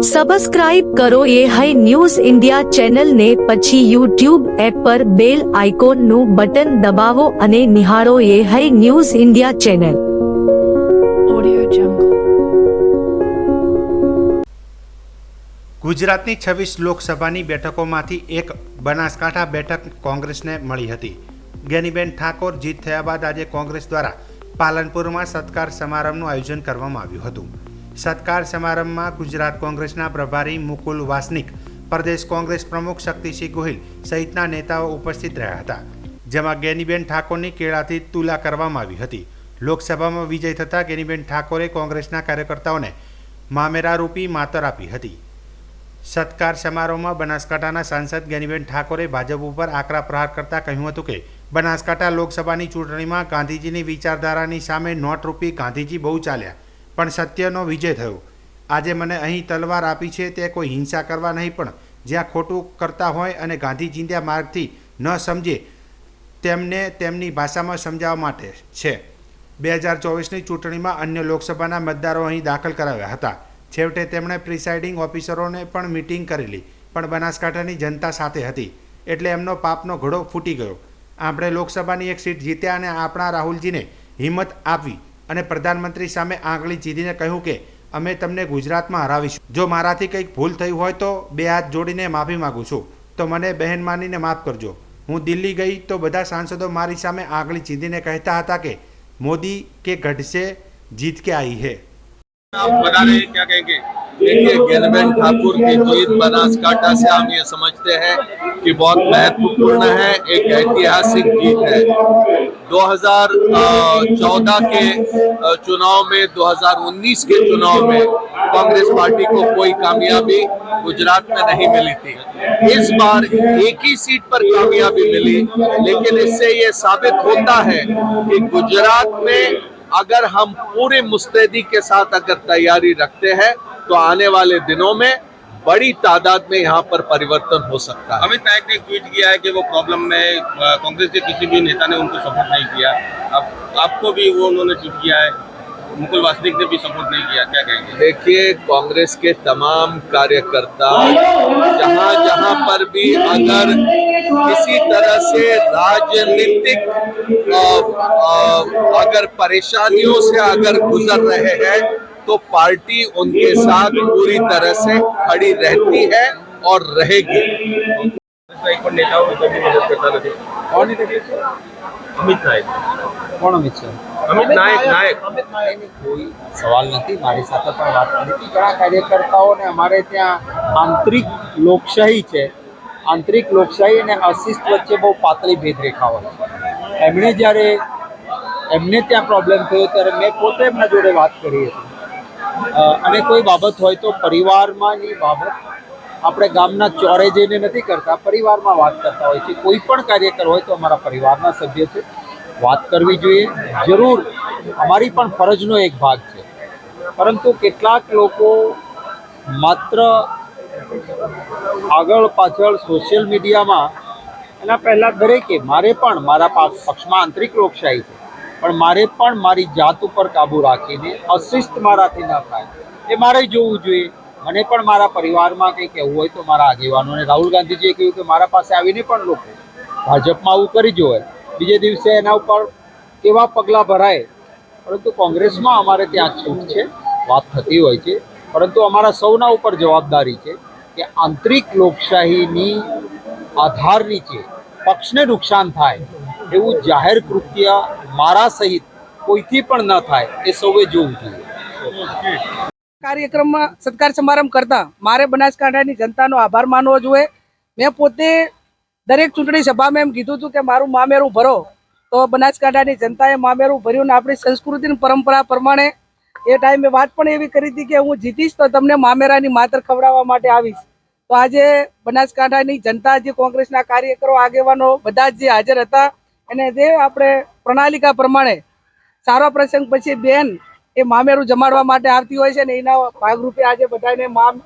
Subscribe કરો એ high news India channel ને પછી યુટ્યુબ એપ પર બેલ આઇકોન નું બટન દબાવો અને નિહાળો એ હાઈ ન્યૂઝ ઇન્ડિયા ચેનલ। ગુજરાતની 26 લોકસભાની બેઠકોમાંથી એક બનાસકાંઠા બેઠક કોંગ્રેસને મળી હતી। જ્ઞાનીબેન ઠાકોર જીત થયા બાદ આજે કોંગ્રેસ દ્વારા પાલનપુરમાં સત્કાર સમારંભનું આયોજન કરવામાં આવ્યું હતું। સત્કાર સમારંભમાં ગુજરાત કોંગ્રેસના પ્રભારી મુકુલ વાસનિક, પ્રદેશ કોંગ્રેસ પ્રમુખ શક્તિસિંહ ગોહિલ સહિતના નેતાઓ ઉપસ્થિત રહ્યા હતા, જેમાં જ્ઞાનીબેન ઠાકોરની કેળાથી તુલા કરવામાં આવી હતી। લોકસભામાં વિજય થતાં જ્ઞાનીબેન ઠાકોરે કોંગ્રેસના કાર્યકર્તાઓને મામેરારૂપી માતર આપી હતી। સત્કાર સમારોહમાં બનાસકાંઠાના સાંસદ જ્ઞાનીબેન ઠાકોરે ભાજપ ઉપર આકરા પ્રહાર કરતા કહ્યું હતું કે બનાસકાંઠા લોકસભાની ચૂંટણીમાં ગાંધીજીની વિચારધારાની સામે નોટરૂપી ગાંધીજી બહુ ચાલ્યા, પણ સત્યનો વિજય થયો। આજે મને અહીં તલવાર આપી છે તે કોઈ હિંસા કરવા નહીં, પણ જ્યાં ખોટું કરતા હોય અને ગાંધીજીના માર્ગથી ન સમજે તેમને તેમની ભાષામાં સમજાવવા માટે છે। 2024ની ચૂંટણીમાં અન્ય લોકસભાના મતદારો અહીં દાખલ કરાવ્યા હતા। છેવટે તેમણે પ્રિસાઇડિંગ ઓફિસરોને પણ મિટિંગ કરેલી, પણ બનાસકાંઠાની જનતા સાથે હતી, એટલે એમનો પાપનો ઘડો ફૂટી ગયો। આપણે લોકસભાની એક સીટ જીત્યા અને આપણા રાહુલજીને હિંમત આપવી અને પ્રધાનમંત્રી સામે આંગળી ચીધીને કહ્યું કે અમે તમને ગુજરાતમાં હરાવીશું। જો મારાથી કંઈક ભૂલ થઈ હોય તો બે હાથ જોડીને માફી માગું છું, તો મને બહેન માનીને માફ કરજો। હું દિલ્હી ગઈ તો બધા સાંસદો મારી સામે આંગળી ચીધીને કહેતા હતા કે મોદી के गढ़ से जीत के आई है। आप बता रहे हैं, क्या कहेंगे? देखिए, ज्ञानीबेन ठाकुर की जीत बनासकांठा से हम ये समझते हैं कि बहुत महत्वपूर्ण है, एक ऐतिहासिक जीत है। 2014 के चुनाव में, 2019 के चुनाव में कांग्रेस पार्टी को कोई कामयाबी गुजरात में नहीं मिली थी। इस बार एक ही सीट पर कामयाबी मिली, लेकिन इससे ये साबित होता है कि गुजरात में अगर हम पूरी मुस्तैदी के साथ अगर तैयारी रखते हैं तो आने वाले दिनों में बड़ी तादाद में यहाँ पर परिवर्तन हो सकता है। अमित नायक ने ट्वीट किया है कि वो प्रॉब्लम में कांग्रेस के किसी भी नेता ने उनको सपोर्ट नहीं किया। अब आपको भी वो उन्होंने ट्वीट किया है, मुकुल वासनिक ने भी सपोर्ट नहीं किया, क्या कहेंगे? देखिए, कांग्रेस के तमाम कार्यकर्ता जहाँ जहाँ पर भी अगर किसी तरह से राजनीतिक अगर परेशानियों से अगर गुजर रहे हैं तो पार्टी उनके साथ पूरी तरह से खड़ी रहती है और रहेगी। एक और नेताओं को भी मदद करता नहीं। कौन है? अमित नायक। कौन अमित છે? अमित नायक કોઈ સવાલ નથી। મારી સાથે પણ વાત કરી હતી। ઘણા કાર્યકર્તાઓને અમારે ત્યાં આંતરિક લોકશાહી છે, આંતરિક લોકશાહી અને અશિસ્ત વચ્ચે બહુ પાતળી ભેદરેખા હોય છે। એમણે જ્યારે એમને ત્યાં પ્રોબ્લેમ થયો ત્યારે મેં પોતે એમના જોડે વાત કરી હતી, અને કોઈ બાબત હોય તો પરિવારમાંની બાબત આપણે ગામના ચોરે જઈને નથી કરતા, પરિવારમાં વાત કરતા હોય છે। કોઈ પણ કાર્યકર હોય તો અમારા પરિવારના સભ્ય છે, વાત કરવી જોઈએ, જરૂર અમારી પણ ફરજનો એક ભાગ છે। પરંતુ કેટલાક લોકો માત્ર આગળ પાછળ સોશિયલ મીડિયામાં, એના પહેલાં દરેકે મારે પણ મારા પક્ષમાં આંતરિક લોકશાહી છે, પણ મારે પણ મારી જાત ઉપર કાબૂ રાખીને અશિસ્ત મારાથી ન થાય એ મારે જોવું જોઈએ। મને પણ મારા પરિવારમાં કંઈ કહેવું હોય તો મારા આગેવાનોને, રાહુલ ગાંધીજીએ કહ્યું કે મારા પાસે આવીને પણ લોકો ભાજપમાં આવું કરી જોવે, બીજે દિવસે એના ઉપર કેવા પગલાં ભરાય। પરંતુ કોંગ્રેસમાં અમારે ત્યાં છૂટ છે, વાત થતી હોય છે, પરંતુ અમારા સૌના ઉપર જવાબદારી છે કે આંતરિક લોકશાહીની આધાર નીચે પક્ષને નુકસાન થાય એવું જાહેર કૃત્ય મારા સહિત કોઈથી પણ ન થાય એ સૌએ જોવું જોઈએ। કાર્યક્રમમાં સત્કાર સમારંભ કરતા મારે બનાસકાંઠાની જનતાનો આભાર માનવો જોઈએ। મેં પોતે દરેક ચૂંટણી સભામાં એમ કીધું હતું કે મારું મામેરું ભરો, તો બનાસકાંઠાની જનતાએ મામેરું ભર્યું ને આપણી સંસ્કૃતિની પરંપરા પ્રમાણે એ ટાઈમે વાત પણ એવી કરી હતી કે હું જીતીશ તો તમને મામેરાની માતર ખવડાવવા માટે આવીશ। તો આજે બનાસકાંઠાની જનતા, જે કોંગ્રેસના કાર્યકરો, આગેવાનો બધા જ જે હાજર હતા, અને જે આપણે પ્રણાલિકા પ્રમાણે સારો પ્રસંગ પછી બેન એ મામેરું જમાડવા માટે આવતી હોય છે ને એના ભાગરૂપે આજે બધાને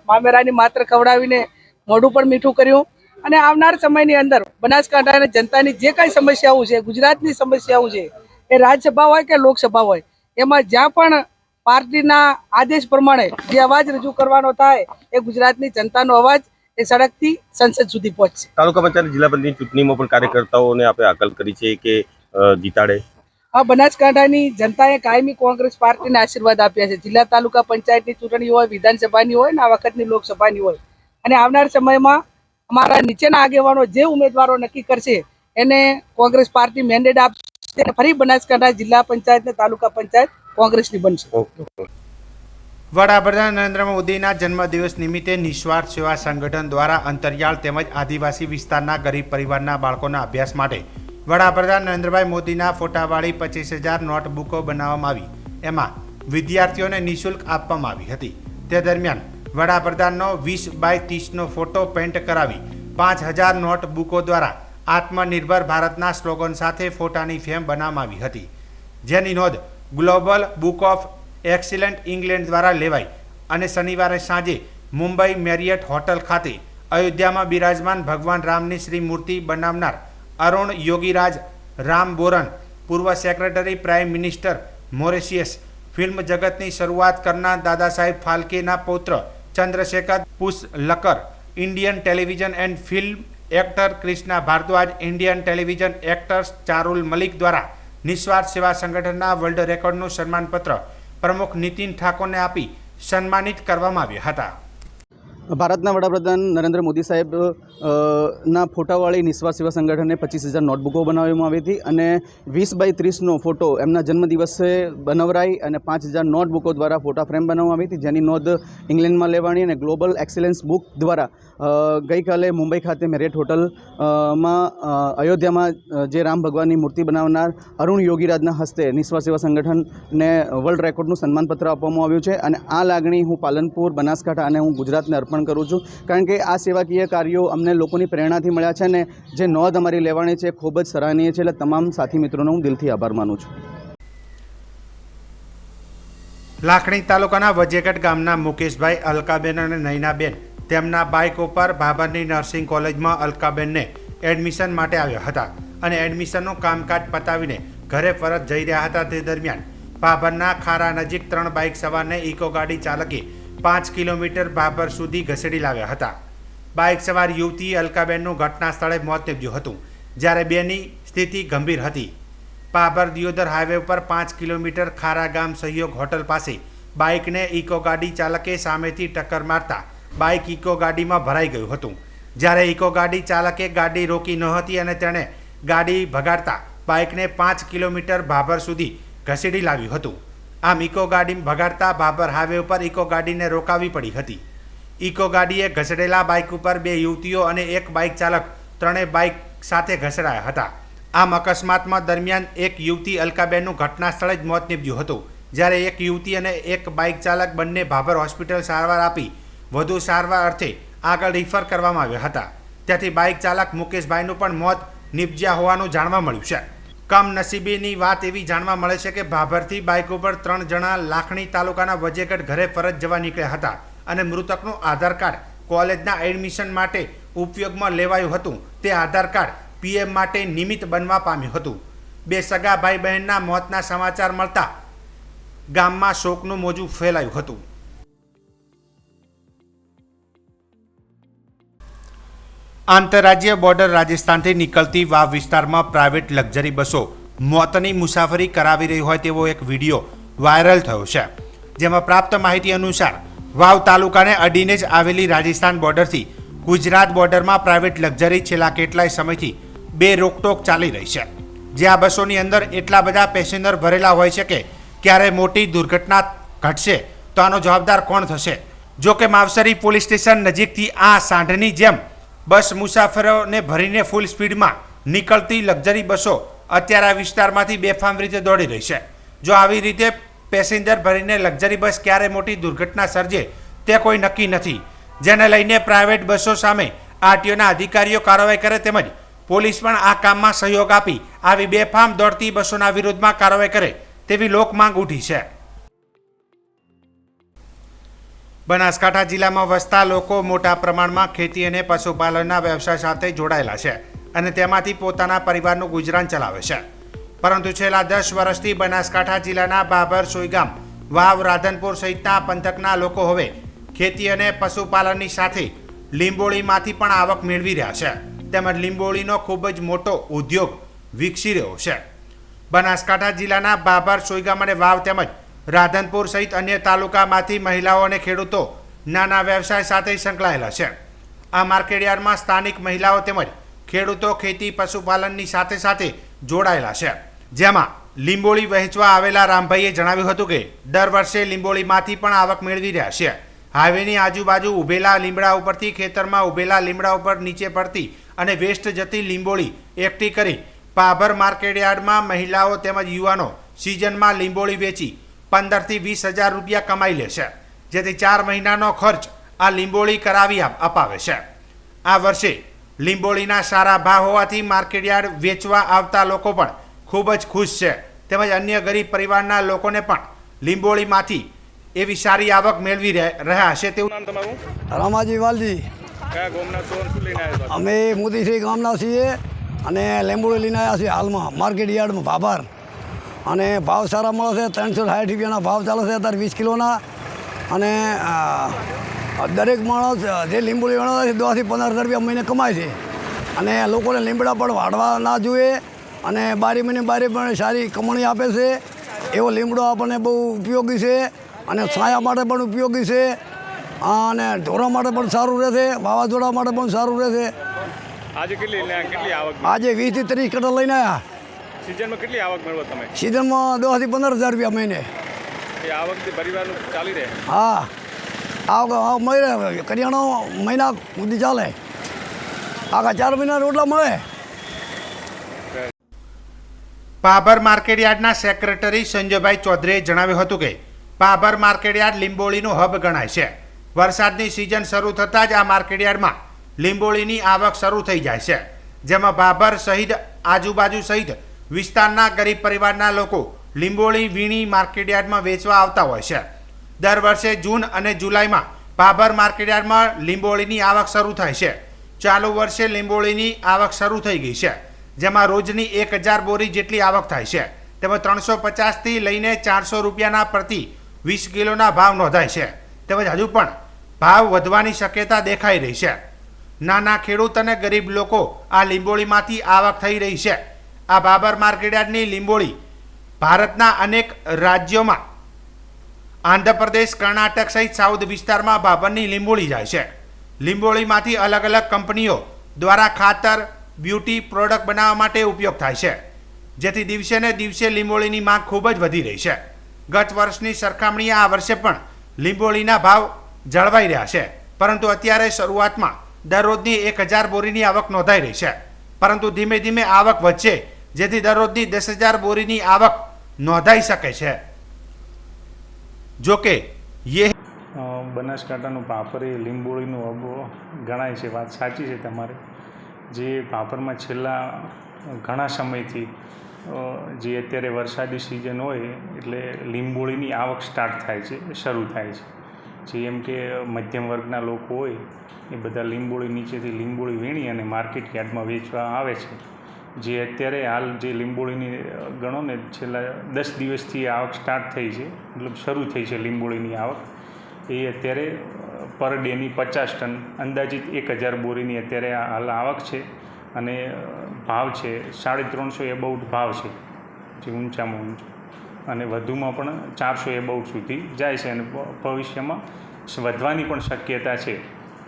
મામેરાની માત્ર ખવડાવીને મોઢું પણ મીઠું કર્યું। અને આવનાર સમયની અંદર બનાસકાંઠાની જનતાની જે કાંઈ સમસ્યાઓ છે, ગુજરાતની સમસ્યાઓ છે, એ રાજ્યસભા હોય કે લોકસભા હોય, એમાં જ્યાં પણ પાર્ટીના આદેશ પ્રમાણે જે અવાજ રજૂ કરવાનો થાય એ ગુજરાતની જનતાનો અવાજ એ સડકથી સંસદ સુધી પહોંચશે. તાલુકા પંચાયત જિલ્લા પંચાયતની ચૂંટણીમાં પણ કાર્યકર્તાઓને આપણે હાકલ કરી છે કે જીતાડે. આ બનાસકાંઠાની જનતાએ કાયમી કોંગ્રેસ પાર્ટીને આશીર્વાદ આપ્યા છે. જિલ્લા તાલુકા પંચાયતની ચૂંટણી હોય, વિધાનસભાની હોય ને આ વખતની લોકસભાની હોય, અને આવનાર સમયમાં અમારા નીચેના આગેવાનો જે ઉમેદવારો નક્કી કરશે એને કોંગ્રેસ પાર્ટી મેન્ડેટ આપશે. ફરી બનાસકાંઠા જિલ્લા પંચાયત ને તાલુકા પંચાયત કોંગ્રેસની બનશે. વડાપ્રધાન નરેન્દ્ર મોદીના જન્મદિવસ નિમિત્તે નિસ્વાર્થ સેવા સંગઠન દ્વારા અંતરિયાળ તેમજ આદિવાસી વિસ્તારના ગરીબ પરિવારના બાળકોના અભ્યાસ માટે વડાપ્રધાન નરેન્દ્રભાઈ મોદીના ફોટાવાળી 25,000 નોટબુકો બનાવવામાં આવી. એમાં વિદ્યાર્થીઓને નિઃશુલ્ક આપવામાં આવી હતી. તે દરમિયાન વડાપ્રધાનનો 20x30નો ફોટો પેઇન્ટ કરાવી 5,000 નોટબુકો દ્વારા આત્મનિર્ભર ભારતના સ્લોગન સાથે ફોટાની ફ્રેમ બનાવવામાં આવી હતી, જેની નોંધ global book of excellent England દ્વારા લેવાઈ અને શનિવારે સાંજે મુંબઈ મેરિયટ હોટલ ખાતે અયોધ્યામાં બિરાજમાન ભગવાન રામની શ્રી મૂર્તિ બનાવનાર અરુણ યોગીરાજ રામ બોરન, પૂર્વ secretary prime minister Mauritius, film જગતની શરૂઆત કરનાર દાદા સાહેબ ફાલ્કેના પૌત્ર Chandrashekhar Pusalkar, Indian television and film actor Krishna Bhardwaj, Indian television actors Charul Malik દ્વારા નિસ્વાર્થ સેવા સંગઠનના વર્લ્ડ રેકોર્ડનું સન્માનપત્ર પ્રમુખ નીતિન ઠાકોરને આપી સન્માનિત કરવામાં આવ્યા હતા. ભારતના વડાપ્રધાન નરેન્દ્ર મોદી સાહેબ ના ફોટાવાળી નિસ્વાર્થ સેવા સંગઠને 25,000 નોટબુકો બનાવવામાં આવી હતી અને 20x30નો ફોટો એમના જન્મદિવસે બનાવરાઈ અને 5,000 નોટબુકો દ્વારા ફોટા ફ્રેમ બનાવવામાં આવી હતી, જેની નોંધ ઇંગ્લેન્ડમાં લેવાની અને ગ્લોબલ એક્સેલન્સ બુક દ્વારા ગઈકાલે મુંબઈ ખાતે મેરિયટ હોટલમાં અયોધ્યામાં જે રામ ભગવાનની મૂર્તિ બનાવનાર અરુણ યોગીરાજના હસ્તે નિસ્વાર્થ સેવા સંગઠનને વર્લ્ડ રેકોર્ડનું સન્માનપત્ર આપવામાં આવ્યું છે. અને આ લાગણી હું પાલનપુર, બનાસકાંઠા અને હું ગુજરાતને અર્પણ કરું છું, કારણ કે આ સેવાકીય કાર્યો અમને લોકોની પ્રેરણાથી મળ્યા છે અને જે નોંધ અમારી લેવાની છે ખૂબ જ સરાહનીય છે. એટલે તમામ સાથી મિત્રોનો હું દિલથી આભાર માનું છું. લાખણી તાલુકાના વજેગઢ ગામના મુકેશભાઈ, અલકાબેન અને નયનાબેન તેમના બાઇક ઉપર ભાભરની નર્સિંગ કોલેજમાં અલકાબેનને એડમિશન માટે આવ્યા હતા અને એડમિશનનું કામકાજ પતાવીને ઘરે પરત જઈ રહ્યા હતા. તે દરમિયાન ભાભરના ખારા નજીક 3 બાઇક સવારને ઇકો ગાડી ચાલકે 5 કિલોમીટર ભાભર સુધી ઘસેડી લાવ્યા હતા. બાઇક સવાર યુવતી અલકાબેનનું ઘટના સ્થળે મોત નીપજ્યું હતું, જ્યારે બેની સ્થિતિ ગંભીર હતી. ભાભર દિયોદર હાઈવે ઉપર 5 કિલોમીટર ખારા ગામ સહયોગ હોટલ પાસે બાઇકને ઇકો ગાડી ચાલકે સામેથી ટક્કર મારતા બાઇક ઇકો ગાડીમાં ભરાઈ ગયું હતું, જ્યારે ઇકો ગાડી ચાલકે ગાડી રોકી ન હતી અને તેણે ગાડી ભગાડતા બાઇકને 5 કિલોમીટર ભાભર સુધી ઘસેડી લાવ્યું હતું. આમ ઇકો ગાડી ભગાડતા ભાભર હાઈવે ઉપર ઇકો ગાડીને રોકાવી પડી હતી. ઇકો ગાડીએ ઘસેડેલા બાઇક ઉપર 2 યુવતીઓ અને 1 બાઇક ચાલક, ત્રણેય બાઇક સાથે ઘસડાયા હતા. આમ અકસ્માતમાં દરમિયાન એક યુવતી અલકાબેનનું ઘટના સ્થળે જ મોત નીપજ્યું હતું, જ્યારે એક યુવતી અને 1 બાઇક ચાલક બંને ભાભર હોસ્પિટલ સારવાર આપી વધુ સારવાર અર્થે આગળ રિફર કરવામાં આવ્યા હતા. ત્યાંથી બાઇક ચાલક મુકેશભાઈનું પણ મોત નીપજ્યા હોવાનું જાણવા મળ્યું છે. કમનસીબીની વાત એવી જાણવા મળે છે કે ભાભરથી બાઇક ઉપર 3 જણા લાખણી તાલુકાના વજેગઢ ઘરે પરત જવા નીકળ્યા હતા અને મૃતકનું આધાર કાર્ડ કોલેજના એડમિશન માટે ઉપયોગમાં લેવાયું હતું. તે આધાર કાર્ડ પીએમ માટે નિમિત્ત બનવા પામ્યું હતું. 2 સગા ભાઈ બહેનના મોતના સમાચાર મળતા ગામમાં શોકનું મોજું ફેલાયું હતું. આંતરરાજ્ય બોર્ડર રાજસ્થાનથી નીકળતી વાવ વિસ્તારમાં પ્રાઇવેટ લક્ઝરી બસો મોતની મુસાફરી કરાવી રહી હોય તેવો એક વિડીયો વાયરલ થયો છે, જેમાં પ્રાપ્ત માહિતી અનુસાર વાવ તાલુકાને અડીને જ આવેલી રાજસ્થાન બોર્ડરથી ગુજરાત બોર્ડરમાં પ્રાઇવેટ લક્ઝરી છેલ્લા કેટલાય સમયથી બે રોકટોક ચાલી રહી છે, જે આ બસોની અંદર એટલા બધા પેસેન્જર ભરેલા હોય છે કે ક્યારે મોટી દુર્ઘટના ઘટશે તો આનો જવાબદાર કોણ થશે. જો કે માવસરી પોલીસ સ્ટેશન નજીકથી આ સાંઢની જેમ બસ મુસાફરોને ભરીને ફૂલ સ્પીડમાં નીકળતી લક્ઝરી બસો અત્યારે આ વિસ્તારમાંથી બેફામ રીતે દોડી રહી છે. જો આવી રીતે પેસેન્જર ભરીને લક્ઝરી બસ ક્યારે મોટી દુર્ઘટના સર્જે તે કોઈ નક્કી નથી, જેને લઈને પ્રાઇવેટ બસો સામે આરટીઓના અધિકારીઓ કાર્યવાહી કરે તેમજ પોલીસ પણ આ કામમાં સહયોગ આપી આવી બેફામ દોડતી બસોના વિરોધમાં કાર્યવાહી કરે તેવી લોકમાંગ ઉઠી છે. બનાસકાંઠા જિલ્લામાં વસતા લોકો મોટા પ્રમાણમાં ખેતી અને પશુપાલનના વ્યવસાય સાથે જોડાયેલા છે અને તેમાંથી પોતાના પરિવારનું ગુજરાન ચલાવે છે. પરંતુ છેલ્લા 10 વર્ષથી બનાસકાંઠા જિલ્લાના ભાભર, સોયગામ, વાવ, રાધનપુર સહિતના પંથકના લોકો હવે ખેતી અને પશુપાલનની સાથે લીંબોળીમાંથી પણ આવક મેળવી રહ્યા છે. તેમજ લીંબોળીનો ખૂબ જ મોટો ઉદ્યોગ વિકસી રહ્યો છે. બનાસકાંઠા જિલ્લાના બાબર, સોયગામ અને વાવ તેમજ રાધનપુર સહિત અન્ય તાલુકામાંથી મહિલાઓ અને ખેડૂતો નાના વ્યવસાય સાથે સંકળાયેલા છે. આ માર્કેટયાર્ડમાં સ્થાનિક મહિલાઓ તેમજ ખેડૂતો ખેતી પશુપાલનની સાથે સાથે જોડાયેલા છે. જેમાં લીંબોળી વહેંચવા આવેલા રામભાઈએ જણાવ્યું હતું કે દર વર્ષે લીંબોળીમાંથી પણ આવક મેળવી રહ્યા છે. હાઈવેની આજુબાજુ ઉભેલા લીમડા ઉપરથી ખેતરમાં ઉભેલા લીમડા ઉપર નીચે પડતી અને વેસ્ટ જતી લીંબોળી એકઠી કરી બાબર માર્કેટયાર્ડમાં મહિલાઓ તેમજ યુવાનો સિઝનમાં લીંબોળી વેચી 15 થી 20 હજાર રૂપિયા કમાઈ લે છે. જેથી 4 મહિનાનો ખર્ચ આ લીંબોળી કરાવી અપાવે છે. આ વર્ષે લીંબોળીના સારા ભાવ હોવાથી માર્કેટયાર્ડ વેચવા આવતા લોકો પણ ખૂબ જ ખુશ છે. તેમજ અન્ય ગરીબ પરિવારના લોકોને પણ લીંબોળીમાંથી એવી સારી આવક મેળવી રહ્યા છે. તેવું નામ તમારું? રામાજી વાલજી. કયા ગામના છો? શું લઈને આવ્યા છો? અમે મોદીશ્રી ગામના છીએ અને લીંબોળી લઈને આવ્યા છીએ હાલમાં માર્કેટ યાર્ડમાં બાબર. અને ભાવ સારા મળે છે. 360 રૂપિયાના ભાવ ચાલે છે અત્યારે 20 કિલોના. અને દરેક માણસ જે લીંબોળી વણાવે છે 10 થી 15 રૂપિયા મહિને કમાય છે. અને લોકોને લીમડા પણ વાળવા ના જોઈએ અને બારી મહિને પણ સારી કમાણી આપે છે. એવો લીમડો આપણને બહુ ઉપયોગી છે અને છાયા માટે પણ ઉપયોગી છે અને ઢોરા માટે પણ સારું રહેશે, વાવાઝોડા માટે પણ સારું રહેશે. આજે કેટલી આવક? આજે 20 થી 30 કટલ લઈને આવ્યા. સિઝનમાં કેટલી આવક મેળવો તમે? સિઝનમાં 10 થી 15 હજાર રૂપિયા મહિને. એ આવકથી પરિવારનું ચાલી રહે? હા, આવક મળી રહે. કરિયાણો મહિના સુધી ચાલે. આખા 4 મહિના રોટલા મળે. બાબર માર્કેટયાર્ડના સેક્રેટરી સંજયભાઈ ચૌધરીએ જણાવ્યું હતું કે બાબર માર્કેટયાર્ડ લીંબોળીનું હબ ગણાય છે. વરસાદની સિઝન શરૂ થતાં જ આ માર્કેટયાર્ડમાં લીંબોળીની આવક શરૂ થઈ જાય છે. જેમાં બાબર સહિત આજુબાજુ સહિત વિસ્તારના ગરીબ પરિવારના લોકો લીંબોળી વીણી માર્કેટયાર્ડમાં વેચવા આવતા હોય છે. દર વર્ષે જૂન અને જુલાઈમાં બાબર માર્કેટયાર્ડમાં લીંબોળીની આવક શરૂ થાય છે. ચાલુ વર્ષે લીંબોળીની આવક શરૂ થઈ ગઈ છે. જેમાં રોજની 1000 બોરી જેટલી આવક થાય છે. તેમજ 350 થી લઈને 400 રૂપિયાના પ્રતિ 20 કિલોના ભાવ નોંધાય છે. તેમજ હજુ પણ ભાવ વધવાની શક્યતા દેખાઈ રહી છે. નાના ખેડૂત અને ગરીબ લોકો આ લીંબોળીમાંથી આવક થઈ રહી છે. આ બાબર માર્કેટયાર્ડની લીંબોળી ભારતના અનેક રાજ્યોમાં આંધ્રપ્રદેશ, કર્ણાટક સહિત સાઉથ વિસ્તારમાં બાબરની લીંબોળી જાય છે. લીંબોળીમાંથી અલગ અલગ કંપનીઓ દ્વારા ખાતર, બ્યુટી પ્રોડક્ટ બનાવવા માટે ઉપયોગ થાય છે. જેથી દિવસે ને દિવસે લીંબોળીની માંગ ખૂબ જ વધી રહી છે. ગત વર્ષની સરખામણીએ આ વર્ષે પણ લીંબોળીના ભાવ જળવાઈ રહ્યા છે. પરંતુ અત્યારે શરૂઆતમાં દરરોજની 1000 બોરીની આવક નોંધાઈ રહી છે. પરંતુ ધીમે ધીમે આવક વધશે, જેથી દરરોજની 10,000 બોરીની આવક નોંધાઈ શકે છે. જોકે બનાસકાંઠાનું ભાભર એ લીંબોળીનું હબ ગણાય છે. વાત સાચી છે તમારે. જે ભાભરમાં છેલ્લા ઘણા સમયથી જે અત્યારે વરસાદી સિઝન હોય એટલે લીંબોળીની આવક સ્ટાર્ટ થાય છે, શરૂ થાય છે. જે એમ કે મધ્યમ વર્ગના લોકો હોય એ બધા લીંબોળી નીચેથી લીંબોળી વીણી અને માર્કેટ યાર્ડમાં વેચવા આવે છે. જે અત્યારે હાલ જે લીંબોળીની ગણો ને છેલ્લા 10 દિવસથી આવક સ્ટાર્ટ થઈ છે, મતલબ શરૂ થઈ છે લીંબોળીની આવક. એ અત્યારે પર ડેની 50 ટન અંદાજિત 1000 બોરીની અત્યારે હાલ આવક છે. અને ભાવ છે 350 એબાઉટ ભાવ છે, જે ઊંચામાં ઊંચો. અને વધુમાં પણ 400 એબાઉટ સુધી જાય છે અને ભવિષ્યમાં વધવાની પણ શક્યતા છે.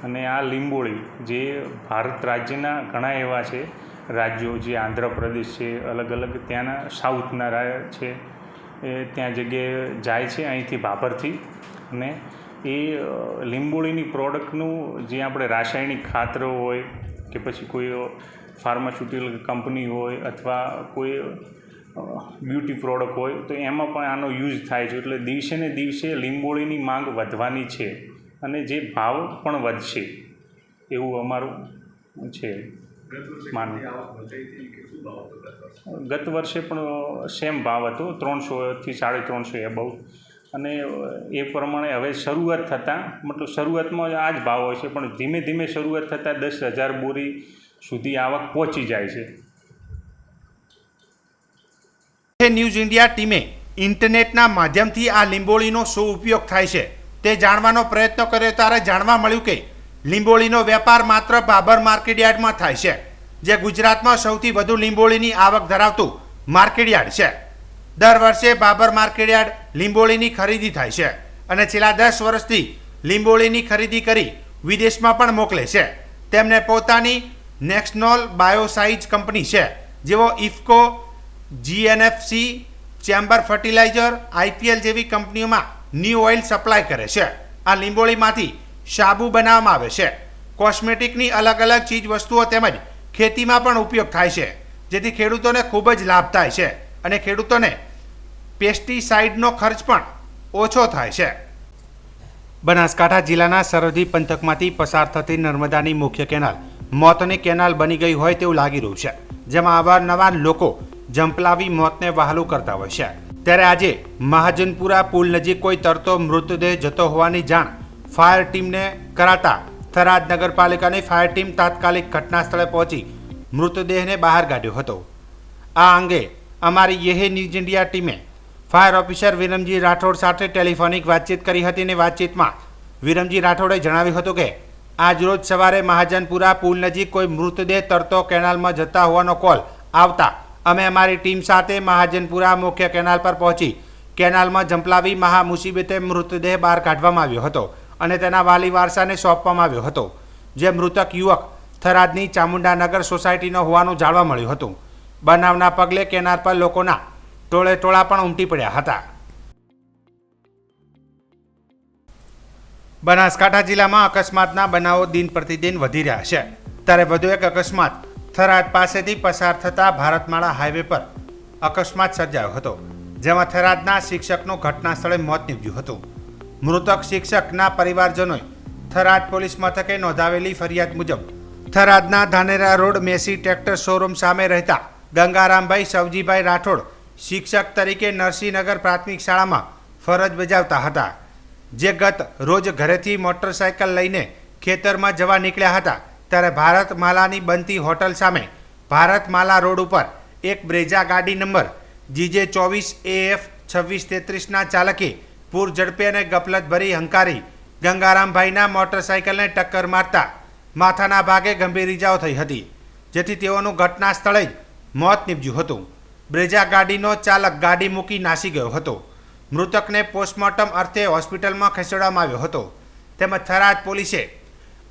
અને આ લીંબોળી જે ભારત રાજ્યના ઘણા એવા છે રાજ્યો, જે આંધ્રપ્રદેશ છે, અલગ અલગ ત્યાંના સાઉથના છે, એ ત્યાં જગ્યાએ જાય છે અહીંથી ભાભરથી. અને એ લીંબોળીની પ્રોડક્ટનું જે આપણે રાસાયણિક ખાતરો હોય કે પછી કોઈ ફાર્માસ્યુટિકલ કંપની હોય અથવા કોઈ બ્યુટી પ્રોડક્ટ હોય તો એમાં પણ આનો યુઝ થાય છે. એટલે દિવસે ને દિવસે લીંબોળીની માંગ વધવાની છે અને જે ભાવ પણ વધશે એવું અમારું છે માનવું. ગત વર્ષે પણ સેમ ભાવ હતો, 300 થી 350 એબાઉટ. અને એ પ્રમાણે હવે શરૂઆત થતાં, મતલબ શરૂઆતમાં આ જ ભાવ હોય છે, પણ ધીમે ધીમે શરૂઆત થતાં 10,000 બોરી સુધી આવક પહોંચી જાય છે. ન્યૂઝ ઇન્ડિયા ટીમે ઇન્ટરનેટના માધ્યમથી આ લીંબોળીનો શું ઉપયોગ થાય છે તે જાણવાનો પ્રયત્ન કર્યો ત્યારે જાણવા મળ્યું કે લીંબોળીનો વેપાર માત્ર બાબર માર્કેટયાર્ડમાં થાય છે, જે ગુજરાતમાં સૌથી વધુ લીંબોળીની આવક ધરાવતું માર્કેટયાર્ડ છે. દર વર્ષે બાબર માર્કેટયાર્ડ લીંબોળીની ખરીદી થાય છે અને છેલ્લા 10 વર્ષથી લીંબોળીની ખરીદી કરી વિદેશમાં પણ મોકલે છે. તેમને પોતાની નેશનલ બાયોસાઇઝ કંપની છે, જેઓ ઇફકો, જીએનએફસી, ચેમ્બર ફર્ટિલાઇઝર, આઈપીએલ જેવી કંપનીઓમાં ન્યૂ ઓઇલ સપ્લાય કરે છે. આ લીંબોળીમાંથી સાબુ બનાવવામાં આવે છે. કોસ્મેટિકની અલગ અલગ ચીજ વસ્તુઓ તેમજ ખેતીમાં પણ ઉપયોગ થાય છે, જેથી ખેડૂતોને ખૂબ જ લાભ થાય છે અને ખેડૂતોને પેસ્ટિસાઇડનો ખર્ચ પણ ઓછો થાય છે. બનાસકાંઠા જિલ્લાના સરહદી પંથકમાંથી પસાર થતી નર્મદાની મુખ્ય કેનાલ મોતની કેનાલ બની ગઈ હોય તેવું લાગી રહ્યું છે, જેમાં અવારનવાર લોકો જંપલાવી મોતને વહાલું કરતા હોય છે. ત્યારે આજે મહાજનપુરા પુલ નજીક કોઈ તરતો મૃતદેહ જતો હોવાની જાણ ફાયર ટીમને કરાતા થરાદ નગરપાલિકાની ફાયર ટીમ તાત્કાલિક ઘટના સ્થળે પહોંચી મૃતદેહને બહાર કાઢ્યો હતો. આ અંગે અમારી યહે ન્યૂઝ ઇન્ડિયા ટીમે ફાયર ઓફિસર વિરમજી રાઠોડ સાથે ટેલિફોનિક વાતચીત કરી હતી અને વાતચીતમાં વિરમજી રાઠોડે જણાવ્યું હતું કે આજરોજ સવારે મહાજનપુરા પુલ નજીક કોઈ મૃતદેહ તરતો કેનાલમાં જતા હોવાનો કોલ આવતા અમે અમારી ટીમ સાથે મહાજનપુરા મુખ્ય કેનાલ પર પહોંચી કેનાલમાં જંપલાવી મહા મુસીબતે મૃતદેહ બહાર કાઢવામાં આવ્યો હતો અને તેના વાલી વારસાને સોંપવામાં આવ્યો હતો. જે મૃતક યુવક થરાદની ચામુંડાનગર સોસાયટીનો હોવાનું જાણવા મળ્યું હતું. બનાવના પગલે કેનાલ પર લોકોના ટોળે ટોળા પણ ઉમટી પડ્યા હતા. બનાસકાંઠા જિલ્લામાં અકસ્માતના બનાવો દિન પ્રતિદિન વધી રહ્યા છે. ત્યારે વધુ એક અકસ્માત થરાદ પાસેથી પસાર થતા ભારતમાળા હાઈવે પર અકસ્માત સર્જાયો હતો, જેમાં થરાદના શિક્ષકનું ઘટના સ્થળે મોત નીપજ્યું હતું. મૃતક શિક્ષકના પરિવારજનોએ થરાદ પોલીસ મથકે નોંધાવેલી ફરિયાદ મુજબ થરાદના Dhanera road Massey tractor showroom સામે રહેતા ગંગારામભાઈ સવજીભાઈ રાઠોડ શિક્ષક તરીકે નરસિંહનગર પ્રાથમિક શાળામાં ફરજ બજાવતા હતા, જે ગત રોજ ઘરેથી મોટરસાયકલ લઈને ખેતરમાં જવા નીકળ્યા હતા. ત્યારે ભારતમાલાની બનતી હોટલ સામે ભારતમાલા રોડ ઉપર એક બ્રેઝા ગાડી નંબર GJ24AF 2633ના ચાલકે પૂર ઝડપે અને ગફલત ભરી હંકારી ગંગારામભાઈના મોટરસાયકલને ટક્કર મારતા માથાના ભાગે ગંભીર ઇજાઓ થઈ હતી, જેથી તેઓનું ઘટના સ્થળે જ મોત નીપજ્યું હતું. બ્રેઝા ગાડીનો ચાલક ગાડી મૂકી નાસી ગયો હતો. મૃતકને પોસ્ટમોર્ટમ અર્થે હોસ્પિટલમાં ખસેડવામાં આવ્યો હતો. તેમજ થરાદ પોલીસે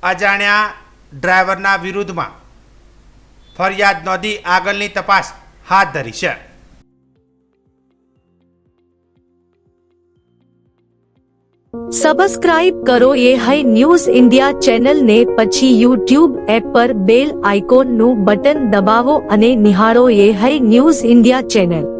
અજાણ્યા ડ્રાઈવરના વિરુદ્ધમાં ફરિયાદ નોંધી આગળની તપાસ હાથ ધરી છે. सब्सक्राइब करो ये है न्यूज़ इंडिया चैनल ने પછી YouTube એપ પર બેલ આઇકોન નું બટન દબાવો અને નિહાળો ये है न्यूज़ इंडिया चैनल.